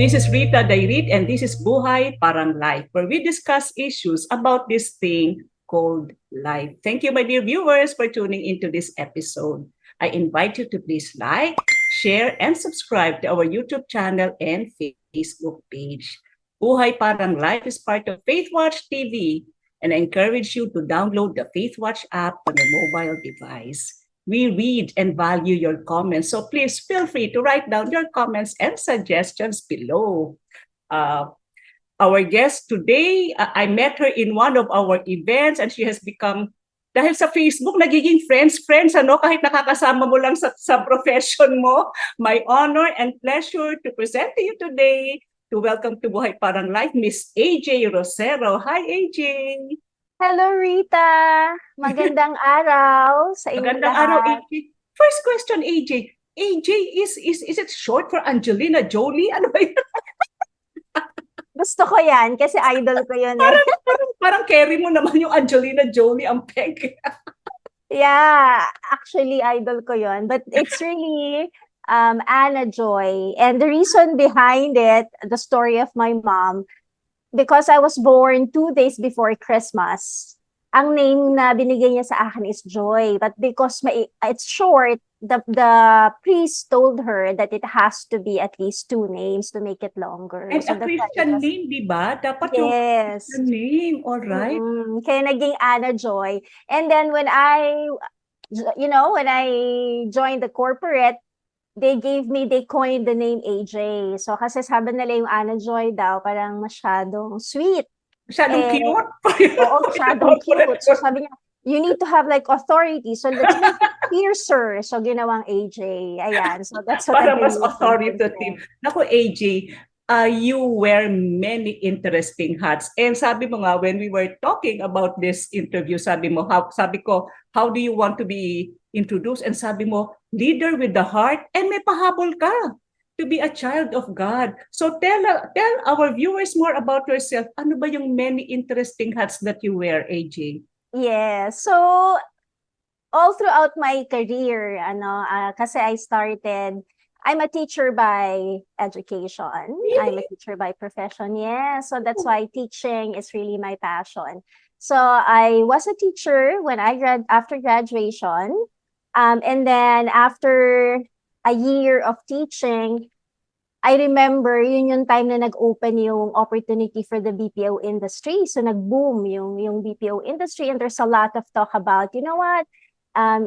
This is Rita Dairit and this is Buhay Parang Life, where we discuss issues about this thing called life. Thank you, my dear viewers, for tuning into this episode. I invite you to please like, share, and subscribe to our YouTube channel and Facebook page. Buhay Parang Life is part of FaithWatch TV, and I encourage you to download the FaithWatch app on your mobile device. We read and value your comments, so please feel free to write down your comments and suggestions below. Our guest today, I met her in one of our events and she has become, dahil sa Facebook, nagiging friends, ano, kahit nakakasama mo lang sa profession mo. My honor and pleasure to present to you today, to welcome to Buhay Parang Life, Miss AJ Rosero. Hi, AJ! Hello, Rita. Magandang araw sa inyong Magandang araw, lahat. AJ. First question, AJ. AJ, is it short for Angelina Jolie? Ano ba yun? Gusto ko yan kasi idol ko yun eh. Parang carry mo naman yung Angelina Jolie ang peg. Yeah, actually idol ko yun. But it's really Anna Joy. And the reason behind it, the story of my mom, because I was born 2 days before Christmas, ang name na binigay niya sa akin is Joy. But because it's short, the priest told her that it has to be at least 2 names to make it longer. And So a that's why it Christian was, name, di ba? Dapat yung yes. Christian name, all right? Kaya naging Anna Joy. And then when I joined the corporate, they coined the name AJ. So kasi sabi nila yung Anna Joy daw, parang masyadong sweet. Masyadong cute. Oo, masyadong cute. So sabi niya, you need to have like authority. So let's make it fiercer. So ginawang AJ. Ayan. So that's what Para I've been mas using authoritative. Naku, AJ, you wear many interesting hats. And sabi mo nga, when we were talking about this interview, sabi ko, how do you want to be introduced? And sabi mo, leader with the heart, and may pahabol ka to be a child of God. So tell our viewers more about yourself. Ano ba yung many interesting hats that you wear, AJ? Yeah. So all throughout my career, kasi I'm a teacher by education. Really? I'm a teacher by profession. Yeah. So that's why teaching is really my passion. So I was a teacher when after graduation. And then after a year of teaching, I remember yun yung time na nag-open yung opportunity for the BPO industry. So nag-boom yung BPO industry, and there's a lot of talk about, you know what,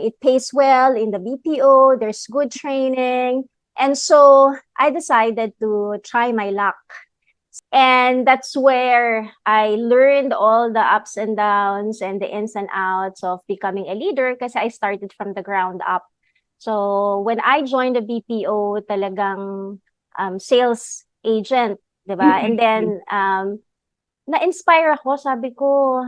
it pays well in the BPO, there's good training. And so I decided to try my luck. And that's where I learned all the ups and downs and the ins and outs of becoming a leader kasi I started from the ground up. So when I joined the BPO, talagang sales agent, di ba? And then na-inspire ako, sabi ko,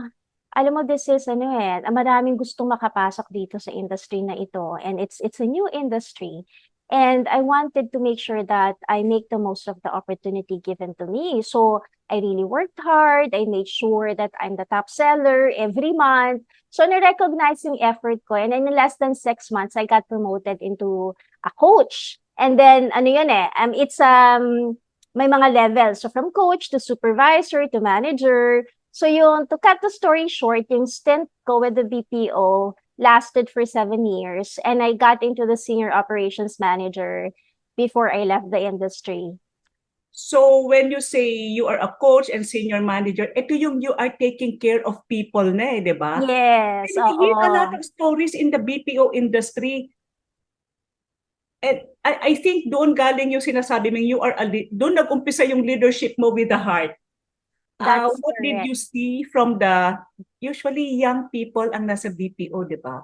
alam mo, this is maraming gustong makapasok dito sa industry na ito, and it's a new industry. And I wanted to make sure that I make the most of the opportunity given to me. So I really worked hard. I made sure that I'm the top seller every month. So na-recognize yung effort ko. And in less than 6 months, I got promoted into a coach. And then, may mga levels. So from coach to supervisor to manager. So to cut the story short, yung stint ko with the BPO lasted for 7 years, and I got into the senior operations manager before I left the industry. So when you say you are a coach and senior manager, ito yung you are taking care of people na di ba? Yes. And we hear a lot of stories in the BPO industry. And I think doon galing yung sinasabi mong you are doon nag-umpisa yung leadership mo with the heart. That's what correct. did you see from the usually young people ang nasa BPO, di ba?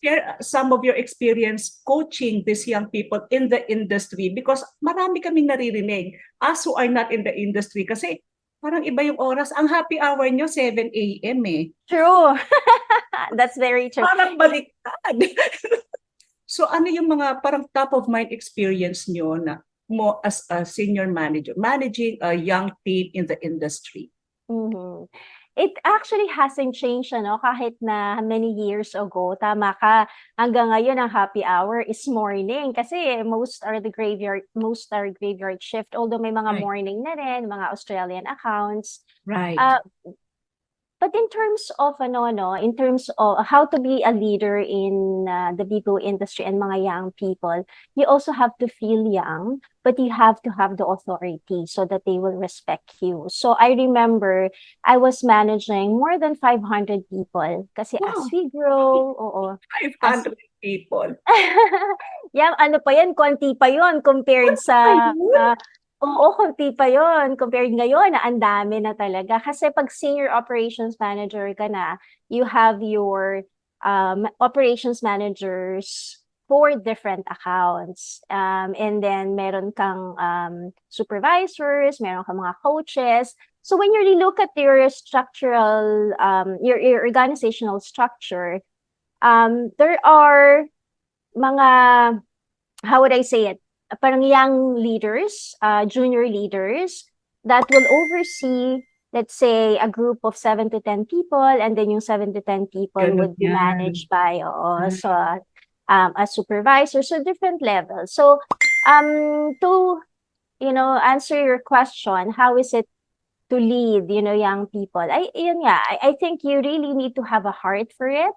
Share some of your experience coaching these young people in the industry, because marami kaming naririnig as who are not in the industry kasi parang iba yung oras. Ang happy hour nyo, 7 a.m. eh. True. That's very true. Parang baliktad. So ano yung mga parang top of mind experience nyo na mo as a senior manager, managing a young team in the industry? It actually hasn't changed ano, kahit na many years ago, tama ka. Hanggang ngayon ang happy hour is morning kasi most are graveyard shift. Although may mga Right. morning na rin, mga Australian accounts. Right. Uh, but in terms of in terms of how to be a leader in the BPO industry and mga young people, you also have to feel young, but you have to have the authority so that they will respect you. So I remember I was managing more than 500 people kasi as Wow. we grow, oo, as 500 people. yan, ano pa yan, konti pa yon compared sa Ayun. oo, konti pa yon compared ngayon na ang dami na talaga. Kasi pag senior operations manager ka na, you have your operations managers for different accounts. And then meron kang supervisors, meron kang mga coaches. So when you really look at your structural, your organizational structure, there are mga, how would I say it? Parang young leaders, junior leaders that will oversee, let's say, a group of 7 to 10 people, and then yung 7 to 10 people Ganun would be yan. managed by Right. so a supervisor, so different levels. So to answer your question, how is it to lead young people? I think you really need to have a heart for it.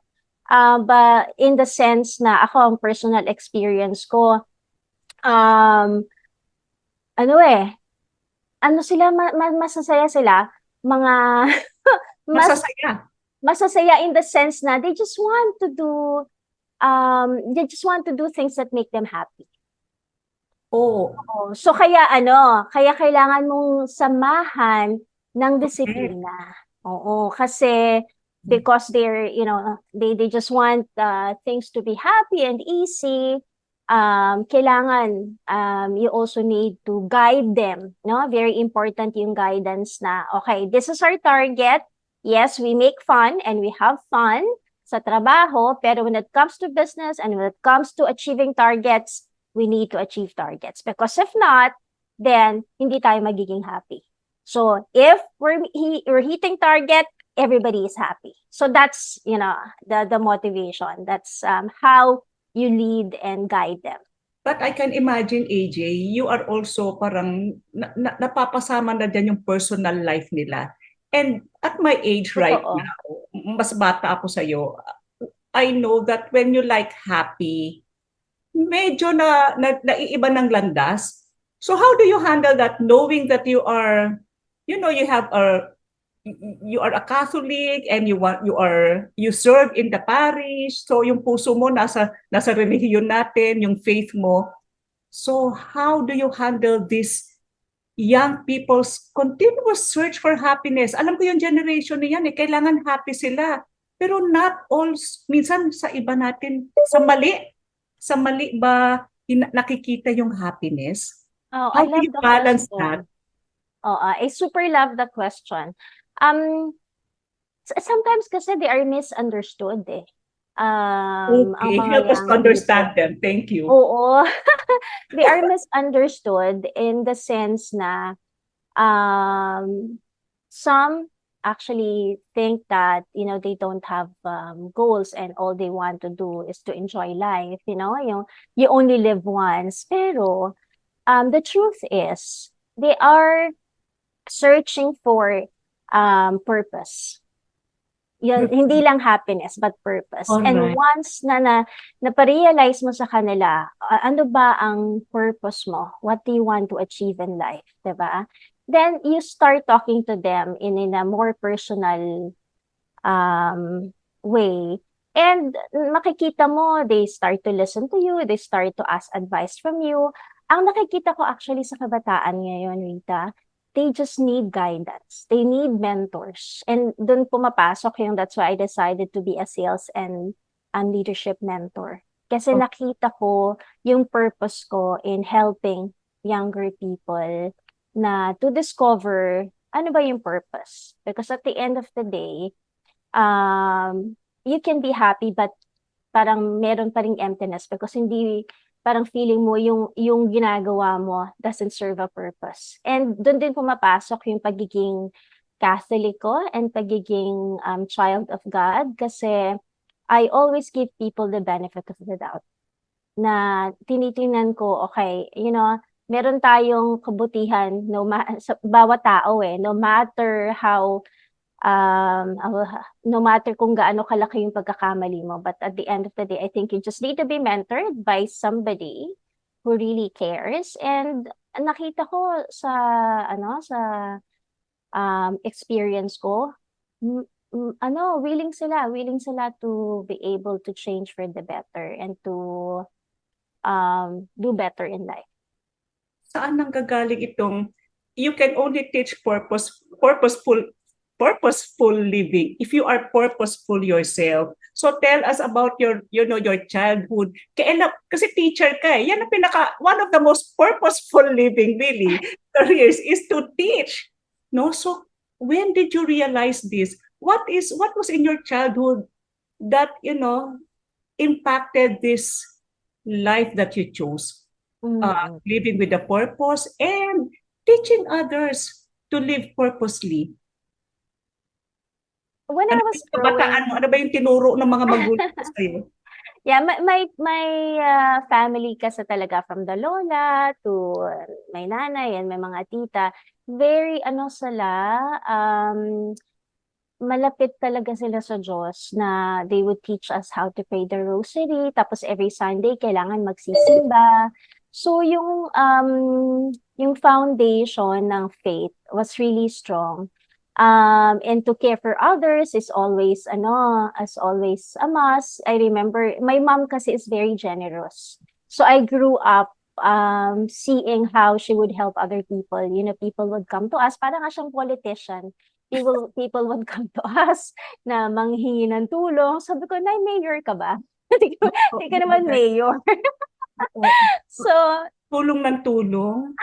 But in the sense na ako ang personal experience ko, um, ano ano sila masasaya sila, mga mas Masasaya. masasaya in the sense na they just want to do things that make them happy. Oo. Oo. So kaya kailangan mong samahan ng Correct. disiplina. Oo, kasi because they just want things to be happy and easy. Kailangan you also need to guide them, no? Very important yung guidance na, okay, this is our target. Yes, we make fun and we have fun sa trabaho, pero when it comes to business and when it comes to achieving targets, we need to achieve targets. Because if not, then hindi tayo magiging happy. So if we're hitting target, everybody is happy. So that's, the motivation. That's how you lead and guide them. But I can imagine, AJ, you are also parang napapasama na dyan yung personal life nila. And at my age right Totoo. now, mas bata ako sa'yo, I know that when you like happy, medyo naiiba ng landas. So how do you handle that knowing that you are a Catholic and you serve in the parish, so yung puso mo nasa relihiyon natin, yung faith mo. So how do you handle this young people's continuous search for happiness? Alam ko yung generation niyan kailangan happy sila. Pero not all, minsan sa iba natin, sa mali ba nakikita yung happiness? Oh, How I do love you the balance that? question. Oh, I super love the question. Sometimes kasi they are misunderstood eh. Ang Okay, mga help us to young people. understand them. Thank you. Oo. They are misunderstood in the sense na some actually think that they don't have goals and all they want to do is to enjoy life, you only live once. Pero the truth is they are searching for purpose. Yun, hindi lang happiness but purpose. And Alright. once na-realize mo sa kanila, ano ba ang purpose mo? What do you want to achieve in life, 'di ba? Then you start talking to them in a more personal way. And makikita mo, they start to listen to you, they start to ask advice from you. Ang nakikita ko actually sa kabataan ngayon, Rita, they just need guidance. They need mentors. And dun pumapasok that's why I decided to be a sales and leadership mentor. Kasi Okay. nakita ko yung purpose ko in helping younger people na to discover ano ba yung purpose. Because at the end of the day, you can be happy but parang meron pa ring emptiness because hindi parang feeling mo yung ginagawa mo doesn't serve a purpose. And doon din pumapasok yung pagiging Katoliko and pagiging child of God kasi I always give people the benefit of the doubt na tinitingnan ko, okay, meron tayong kabutihan sa bawat tao no matter how no matter kung gaano kalaki yung pagkakamali mo, but at the end of the day, I think you just need to be mentored by somebody who really cares. And nakita ko sa experience ko, willing sila to be able to change for the better and to do better in life. Saan nanggagaling itong you can only teach purposeful living if you are purposeful yourself. So tell us about your your childhood. Kasi teacher ka eh. Yan ang one of the most purposeful living really careers is to teach. No? So when did you realize this? What was in your childhood that impacted this life that you chose? Living with a purpose and teaching others to live purposely. When I was growing, ano ba yung tinuro ng mga magulang sa'yo? Yeah, my family kasi talaga from the lola to my nanay and my mga tita, very sila, malapit talaga sila sa Diyos na they would teach us how to pray the rosary, tapos every Sunday kailangan magsisimba. So yung foundation ng faith was really strong. And to care for others is always a must. I remember my mom kasi is very generous. So I grew up seeing how she would help other people. People would come to us, parang nga siyang politician. People would come to us na manghingi ng tulong. Sabi ko, Nay, mayor ka ba? Hindi ka naman mayor. So, tulong ng tulong?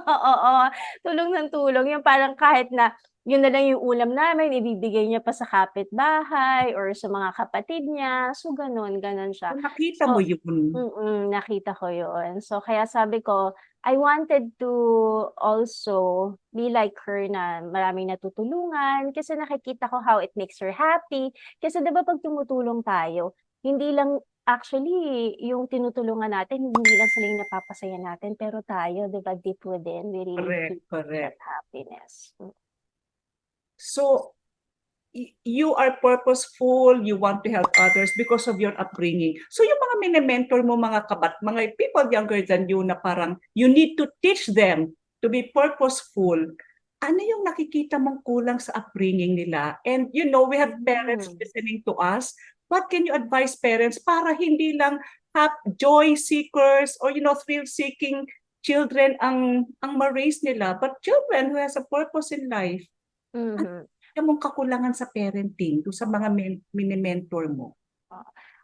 Oo, tulong ng tulong. Yung parang kahit na yun na lang yung ulam namin, ibibigay niya pa sa kapitbahay or sa mga kapatid niya. So, ganun siya. Nakita mo yun? Nakita ko yun. So, kaya sabi ko, I wanted to also be like her na maraming natutulungan kasi nakikita ko how it makes her happy. Kasi diba pag tumutulong tayo, hindi lang actually yung tinutulungan natin, hindi lang sila yung napapasaya natin, pero tayo, diba, deep within, we really feel that happiness. So, you are purposeful, you want to help others because of your upbringing. So yung mga mini-mentor mo, mga people younger than you na parang you need to teach them to be purposeful. Ano yung nakikita mong kulang sa upbringing nila? And we have parents listening to us. What can you advise parents para hindi lang joy seekers or thrill-seeking children ang ma-raise nila, but children who has a purpose in life? Mong kakulangan sa parenting do sa mga mini-mentor mo?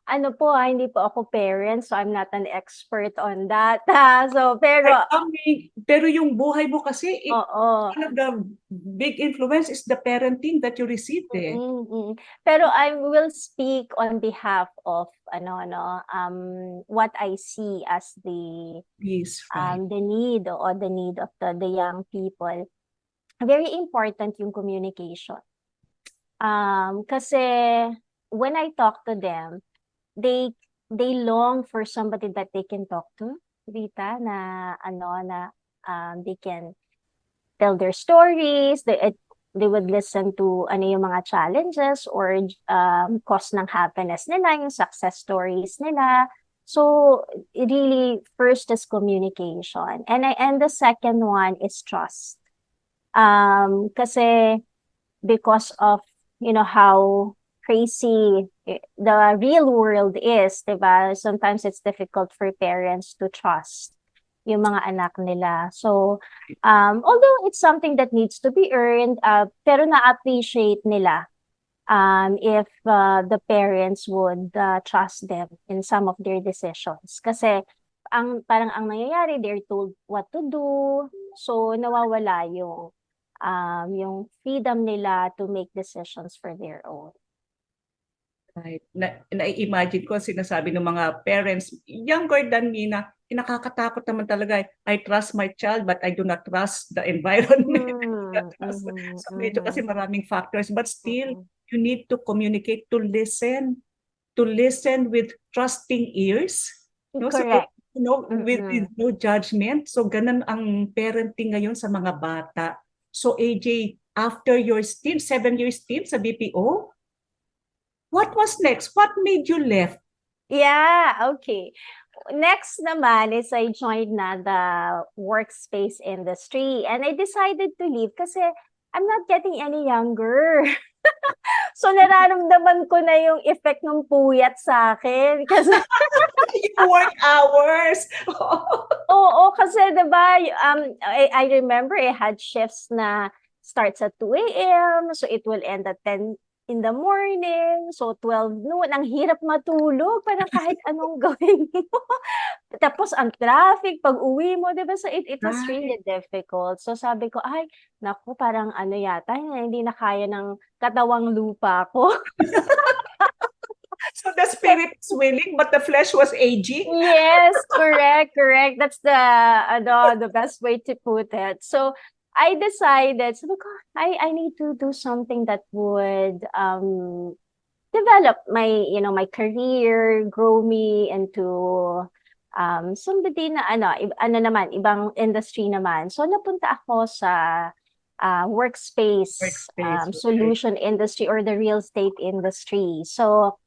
Ano po, hindi po ako parent, so I'm not an expert on that. So, pero yung buhay mo kasi, one of the big influence is the parenting that you received eh. Pero I will speak on behalf of what I see as the need or the need of the young people. Very important yung communication. Kasi when I talk to them, they long for somebody that they can talk to, Rita, na they can tell their stories, they would listen to yung mga challenges or cause ng happiness nila, yung success stories nila. So really, first is communication, and the second one is trust. Kasi because of how crazy the real world is, diba? Sometimes it's difficult for parents to trust yung mga anak nila. So although it's something that needs to be earned, pero na-appreciate nila if the parents would trust them in some of their decisions. Kasi parang ang nangyayari, they're told what to do, so nawawala yung freedom nila to make decisions for their own. Right. Na-imagine ko sinasabi ng mga parents, younger than me, nakakatakot naman talaga. I trust my child but I do not trust the environment. So medyo kasi maraming factors, but still, mm. you need to communicate, to listen with trusting ears, no? So, Correct. with no judgment. So, ganun ang parenting ngayon sa mga bata. So, AJ, after your stint, 7 years stint sa BPO, what was next? What made you left? Yeah, okay. Next naman is I joined na the workspace industry and I decided to leave kasi I'm not getting any younger. So nararamdaman ko na yung effect ng puyat sa akin kasi Yung work hours. oo, kasi 'di ba, I remember I had shifts na starts at 2 AM, so it will end at 10 in the morning, so 12 noon, ang hirap matulog, parang kahit anong gawin mo. Tapos ang traffic pag-uwi mo, 'di ba? So it was Right. really difficult. So sabi ko, "Ay, naku, parang ano yata, hindi na kaya ng katawang lupa ko." So the spirit is willing, but the flesh was aging. Yes, correct, correct. That's the best way to put it. So I decided, sabi ko, I need to do something that would develop my career, grow me into somebody na ano naman, ibang industry naman. So napunta ako sa workspace Workspace, okay. solution industry or the real estate industry. So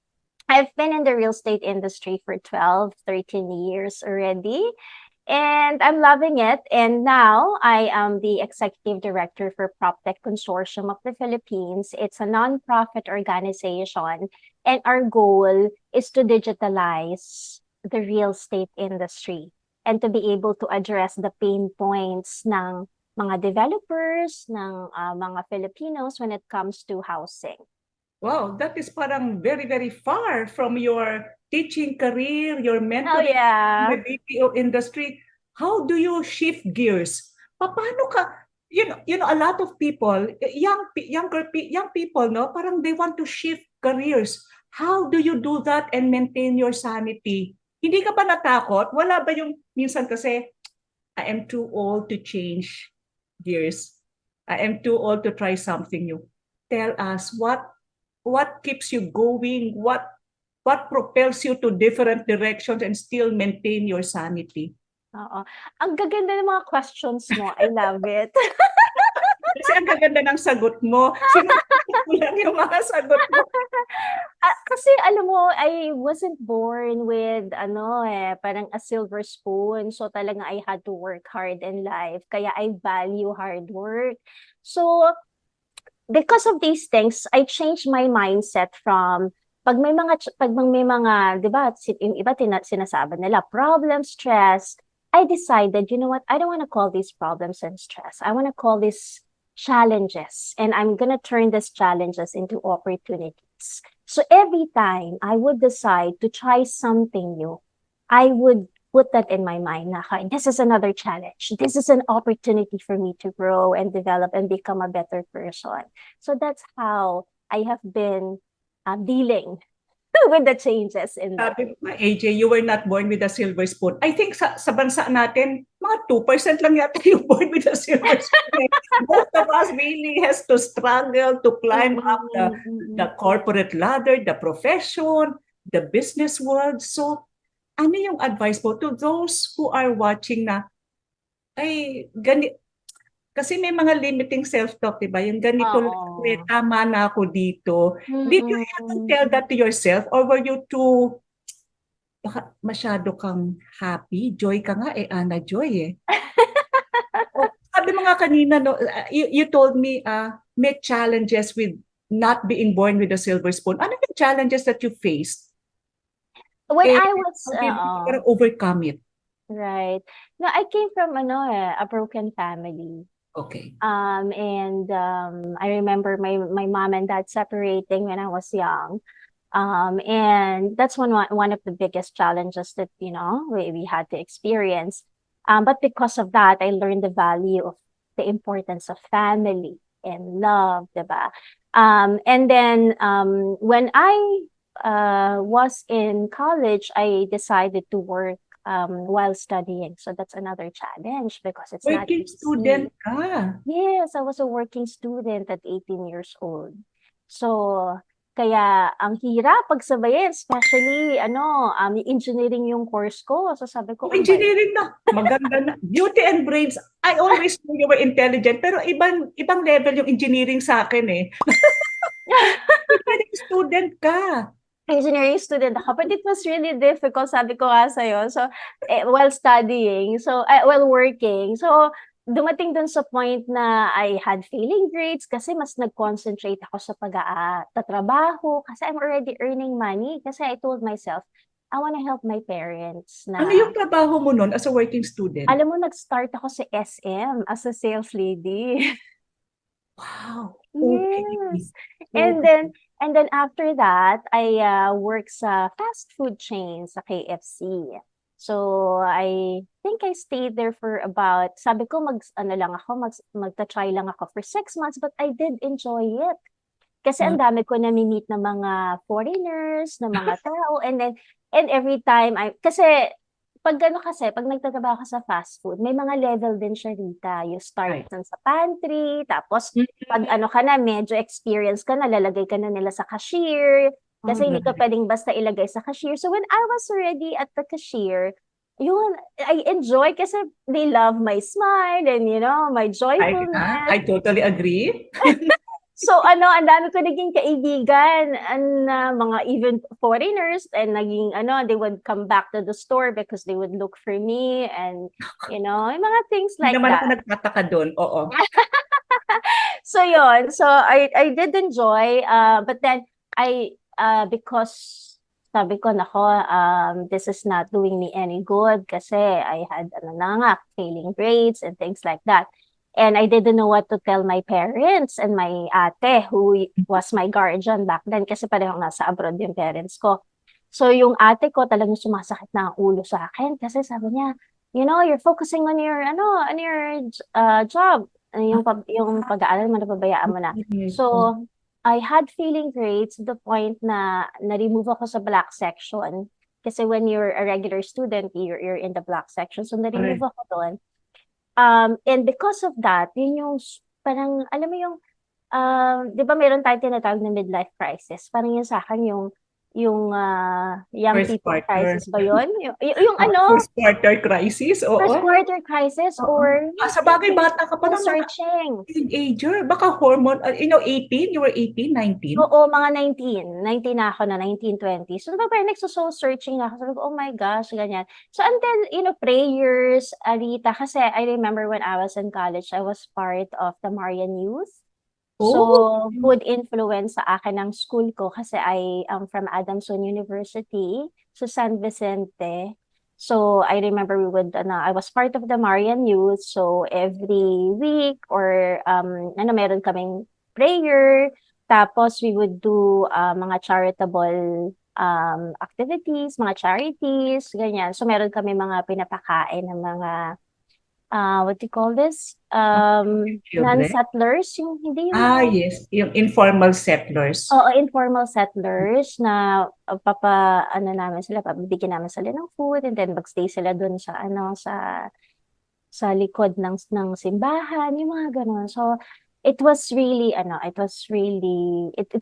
I've been in the real estate industry for 12, 13 years already. And I'm loving it. And now I am the executive director for PropTech Consortium of the Philippines. It's a nonprofit organization. And our goal is to digitalize the real estate industry and to be able to address the pain points ng mga developers, ng mga Filipinos when it comes to housing. Wow, that is parang very, very far from your teaching career, your Oh, mentoring in the yeah. BPO industry. How do you shift gears? Paano ka, a lot of people, young people, no, parang they want to shift careers. How do you do that and maintain your sanity? Hindi ka ba natakot? Wala ba yung minsan kasi, I am too old to change gears. I am too old to try something new. Tell us what keeps you going, what propels you to different directions and still maintain your sanity. Oo. Ang gaganda ng mga questions mo. I love it. Kasi ang gaganda ng sagot mo. Sinusunod mo lang yung mga sagot mo. Kasi alam mo, I wasn't born with parang a silver spoon. So talaga I had to work hard in life. Kaya I value hard work. So because of these things, I changed my mindset from pag may mga 'di ba, yung iba sinasabi nila problem, stress. I decided, you know what? I don't want to call these problems and stress. I want to call these challenges, and I'm gonna turn these challenges into opportunities. So every time I would decide to try something new, I would put that in my mind na, "Okay, this is another challenge. This is an opportunity for me to grow and develop and become a better person." So that's how I have been dealing with the changes in life. Sabi mo, AJ, you were not born with a silver spoon. I think sa bansa natin, mga 2% lang yata yung born with a silver spoon. Most of us really has to struggle to climb up the corporate ladder, the profession, the business world. So, ano yung advice mo to those who are watching na, ay, kasi may mga limiting self-talk, diba? Yung ganito lang, Oo. tama na ako dito. Did you ever Mm. tell that to yourself or were you too, baka masyado kang happy? Joy ka nga Ana Joy eh. Oh, sabi mo nga kanina, no, you told me may challenges with not being born with a silver spoon. Ano yung challenges that you faced? When Eh, I was how did you parang overcome it? right. No, I came from a broken family. Okay. And I remember my mom and dad separating when I was young. And that's one of the biggest challenges that, we had to experience. But because of that, I learned the value of the importance of family and love, diba? And then when I was in college, I decided to work while studying. So that's another challenge because it's not Working easy. student ka. Yes, I was a working student at 18 years old. So, kaya ang hirap pagsabayin, especially engineering yung course ko. So sabi ko, Yung oh my. engineering na, maganda na. Beauty and brains. I always knew you were intelligent, pero ibang ibang level yung engineering sa akin eh. Engineering student ka. Engineering student ako, but it was really difficult, sabi ko nga sa'yo. So, while studying, so, while working. So, dumating dun sa point na I had failing grades kasi mas nag-concentrate ako sa tatrabaho kasi I'm already earning money. Kasi I told myself, I wanna help my parents Ano na, yung trabaho mo nun as a working student? alam mo, nag-start ako sa SM as a sales lady. Wow. Okay. Yes. And Okay. then and then after that, I work sa fast food chain sa KFC. So I think I stayed there for about, sabi ko magta-try lang ako for 6 months, but I did enjoy it. Kasi ang dami ko nami-meet na mga foreigners, na mga tao, and every time kasi pag nagtatrabaho ka sa fast food, may mga level din siya Rita. You start Right. dun sa pantry, tapos pag Mm. ano ka na, medyo experience ka na, lalagay ka na nila sa cashier, kasi hindi ka Alright. pwedeng basta ilagay sa cashier. So when I was already at the cashier, yun, I enjoy kasi they love my smile and my I joyfulness. totally agree. So ang dami ko naging kaibigan na mga even foreigners, and they would come back to the store because they would look for me, and yung mga things Hindi like naman ako that. nagtataka doon. Oo. So yun, so I did enjoy, but then because sabi ko nako, this is not doing me any good kasi I had failing grades and things like that. And I didn't know what to tell my parents and my ate who was my guardian back then kasi parehong nasa abroad yung parents ko. So yung ate ko talagang sumasakit na ang ulo sa akin kasi sabi niya, you're focusing on your job, yung pag-aaral mo, napabayaan mo na. Okay. So I had failing grades to the point na na-remove ako sa black section kasi when you're a regular student, you're in the black section. So na-remove Alright. ako doon. And because of that, yun yung parang, alam mo yung, di ba meron tayong tinatawag na midlife crisis? Parang yun sa akin yung young First people quarter. crisis ba yun? Yung ano, First quarter crisis. first Oo. quarter crisis Oo. or Sa bagay, bata ka pa soul ng mga searching. teenager. Baka hormone, 18? You were 18, 19? Oo, mga 19 na ako na, 19, 20. So, diba, parang nagso-soul searching ako. Sabi ko, oh my gosh, ganyan. So, until, prayers, Arita, kasi I remember when I was in college, I was part of the Marian Youth. Oh. So, good influence sa akin ng school ko kasi I am from Adamson University, so San Vicente. So, I remember I was part of the Marian Youth. So, every week or, meron kaming prayer. Tapos, we would do mga charitable activities, mga charities, ganyan. So, meron kami mga pinapakain ng mga what do you call this? Children? Non-settlers, yung hindi yung mga, Yes. Yung informal settlers. oo, informal settlers na namin sila, pabibigyan namin sila ng food, and then magstay sila dun sa likod ng simbahan, yung mga ganun. So, it was really, it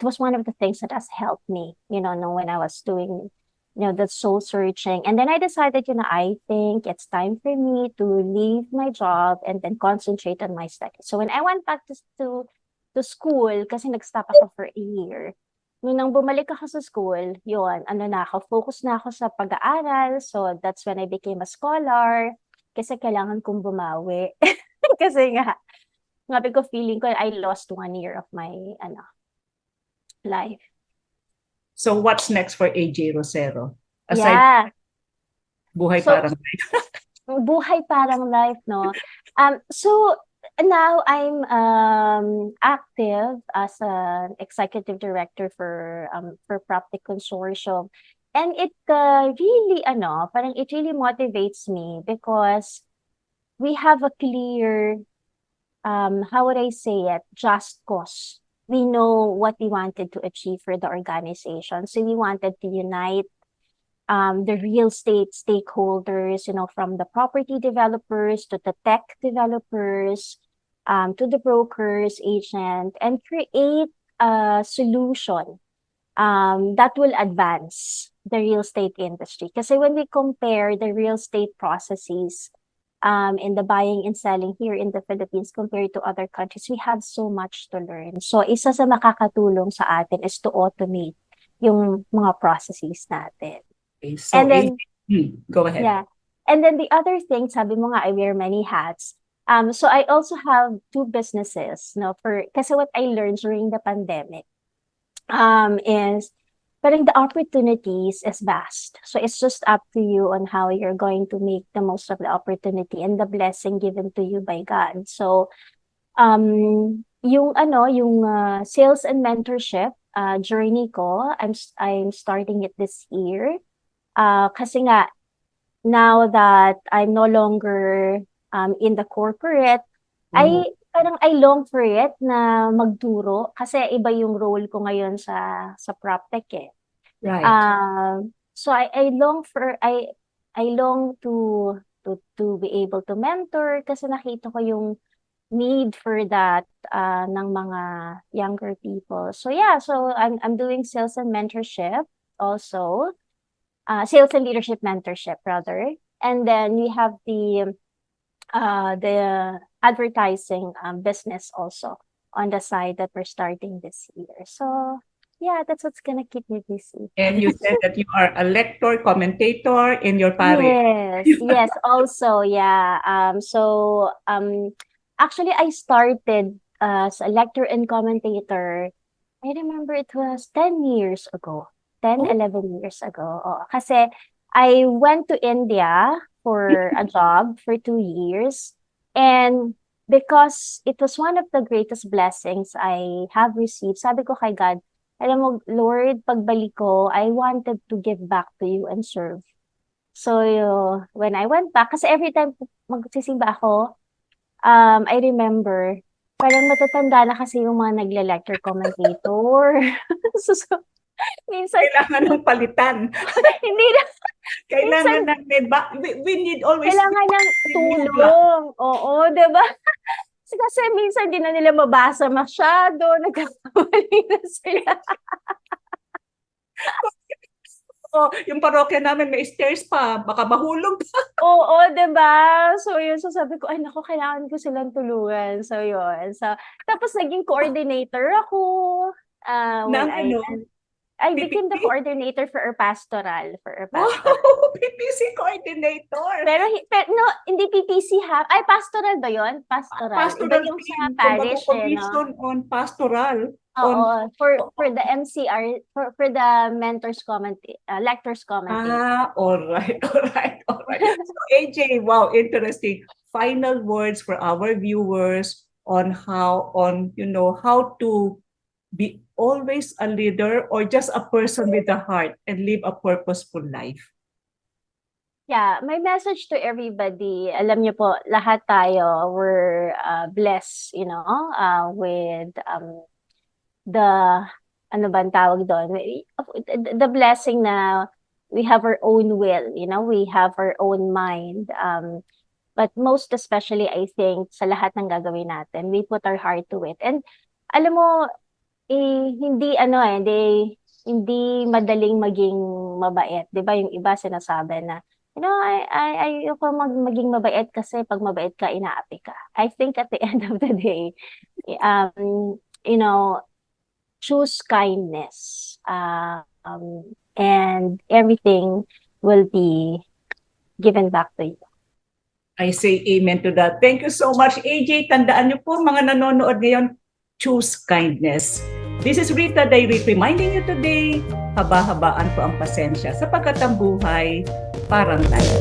was one of the things that has helped me, when I was doing, the soul searching. And then I decided, I think it's time for me to leave my job and then concentrate on my studies. So when I went back to school, kasi nag-stop ako for a year, nung bumalik ako sa school, focus na ako sa pag-aaral. So that's when I became a scholar, kasi kailangan kong bumawi. Kasi nga, sabi ko, feeling ko I lost 1 year of my life. So what's next for AJ Rosero? Aside Yeah. buhay So, parang buhay parang life, no? So now I'm active as an executive director for Proptech Consortium. And it really parang it really motivates me because we have a clear how would I say it, just cause. We know what we wanted to achieve for the organization. So we wanted to unite the real estate stakeholders, from the property developers to the tech developers, to the brokers, agent, and create a solution that will advance the real estate industry. Kasi when we compare the real estate processes in the buying and selling here in the Philippines compared to other countries, we have so much to learn. So isa sa makakatulong sa atin is to automate yung mga processes natin. Okay, so And then, go ahead. yeah. And then the other thing, sabi mo nga, I wear many hats. So I also have two businesses, kasi what I learned during the pandemic, is parang the opportunities is vast. So it's just up to you on how you're going to make the most of the opportunity and the blessing given to you by God. So, yung sales and mentorship journey ko, I'm starting it this year. Kasi nga, now that I'm no longer in the corporate, I long for it na magturo kasi iba yung role ko ngayon sa PropTech eh. Right. So I long to be able to mentor kasi nakita ko yung need for that ng mga younger people. So yeah, so I'm doing sales and mentorship also. Sales and leadership mentorship rather. And then we have the advertising business also on the side that we're starting this year. So yeah, that's what's gonna keep me busy. And you said that you are a lector, commentator in your parish. Yes, also, yeah. Actually, I started as a lector and commentator. I remember it was 10 years ago. 10, 11 years ago. Oh, kasi I went to India for a job for 2 years. And because it was one of the greatest blessings I have received, sabi ko kay God, alam mo, Lord, pagbalik ko, I wanted to give back to you and serve. So, when I went back, kasi every time magsisimba ako, I remember, parang matatanda na kasi yung mga nagle-lecture commentator. so, minsan, Kailangan ng palitan. Hindi na. Kailangan ng we need always Kailangan ng tulong. Oo, diba? Kasi minsan hindi na nila mabasa masyado. Nagkakamali na sila. Yung parokya namin may stairs pa. Baka mahulog pa. Oo, diba? So, yun. So, sabi ko, ay, naku, kailangan ko silang tulungan. So, yun. So, tapos naging coordinator ako. I became the coordinator for our pastoral. Wow! PPC coordinator! Pero no, hindi PPC ha. Ay, pastoral ba yun? Pastoral. Iba yung sa parish, Commission on pastoral. Oo, for the MCR, for the mentors commentate, lectors commentate. All right. So, AJ, wow, interesting. Final words for our viewers on how to be always a leader or just a person with a heart and live a purposeful life. Yeah, my message to everybody, alam niyo po, lahat tayo were blessed, with the, ano ba ang tawag doon? The blessing na we have our own will, we have our own mind. But most especially, I think, sa lahat ng gagawin natin, we put our heart to it. And alam mo, hindi madaling maging mabait. 'Di ba yung iba sinasabi na, ayoko maging mabait kasi pag mabait ka, inaapi ka. I think at the end of the day, choose kindness. And everything will be given back to you. I say amen to that. Thank you so much, AJ. Tandaan niyo po, mga nanonood ngayon, choose kindness. This is Rita Dairit reminding you today, haba-habaan po ang pasensya sapagkat ang buhay parang life.